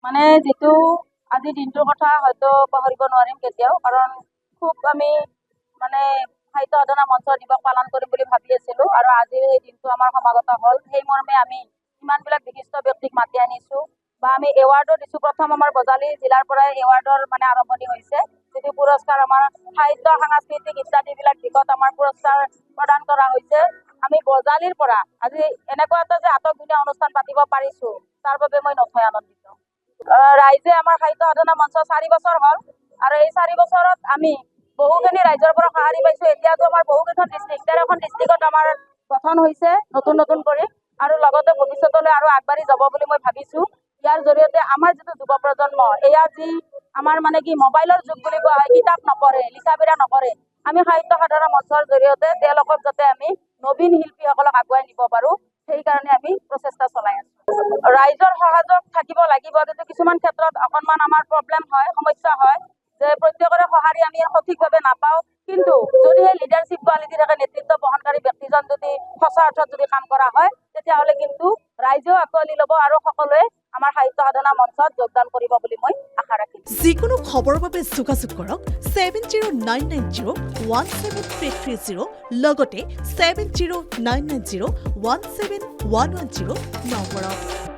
মানে যেটো আজি দিনটোৰ কথা হয়তো পাহৰিব নোৱাৰিম কেতিয়াও, কাৰণ খুব আমি মানে সাহিত্য সাধনা মঞ্চ দিৱস পালন কৰিম বুলি ভাবি আছিলো, আৰু আজিৰ এই দিনটো আমাৰ সমাগত হ'ল। সেই মৰ্মে আমি ইমানবিলাক বিশিষ্ট ব্যক্তিক মাতি আনিছো বা আমি এৱাৰ্ডো দিছো। প্ৰথম আমাৰ বজালী জিলাৰ পৰাই এৱাৰ্ডৰ মানে আৰম্ভণি হৈছে, যিটো পুৰস্কাৰ আমাৰ সাহিত্য সাংস্কৃতিক ইত্যাদিবিলাক দিশত আমাৰ পুৰস্কাৰ প্ৰদান কৰা হৈছে। আমি বজালীৰ পৰা আজি এনেকুৱা এটা যে আটকধুনীয়া অনুষ্ঠান পাতিব পাৰিছো, তাৰ বাবে মই নথৈ আনন্দিত। ৰাইজে আমাৰ সাহিত্য সাধনা মঞ্চ 4 বছৰ হ'ল, আৰু এই 4 বছৰত আমি বহুখিনি ৰাইজৰ পৰা সঁহাৰি পাইছো। এতিয়াতো আমাৰ বহুকেইখন ডিষ্ট্ৰিক্ট 13খন ডিষ্ট্ৰিক্টত আমাৰ গঠন হৈছে নতুন কৰি, আৰু লগতে ভৱিষ্যতলৈ আৰু আগবাঢ়ি যাব বুলি মই ভাবিছো। ইয়াৰ জৰিয়তে আমাৰ যিটো যুৱ প্ৰজন্ম, এয়া যি আমাৰ মানে কি মোবাইলৰ যুগ বুলি কোৱা হয়, কিতাপ নপঢ়ে, লিখা মেলা নকৰে, আমি সাহিত্য সাধনা মঞ্চৰ জৰিয়তে তেওঁলোকক যাতে আমি নবীন শিল্পীসকলক আগুৱাই নিব পাৰো, সেইকাৰণে আমি প্ৰচেষ্টা চলাই আছো। ৰাইজৰ সহযোগ থাকিব লাগিব, কিন্তু কিছুমান ক্ষেত্ৰত অকণমান আমাৰ প্ৰব্লেম হয়, সমস্যা হয়, যে প্ৰত্যেকৰে সঁহাৰি আমি সঠিকভাৱে নাপাওঁ। কিন্তু যদি সেই লিডাৰশ্বিপ কোৱালিটি থাকে, নেতৃত্ব বহনকাৰী ব্যক্তিজন যদি সঁচা অৰ্থত যদি কাম কৰা হয়, তেতিয়াহ'লে কিন্তু ৰাইজেও আঁকোৱালি ল'ব আৰু সকলোৱে আমাৰ সাহিত্য সাধনা মঞ্চত যোগদান কৰিব বুলি মই আশা ৰাখিছো। যিকোনো খবৰৰ বাবে যোগাযোগ কৰক 7099017330 লগতে 7099017110 নম্বৰত।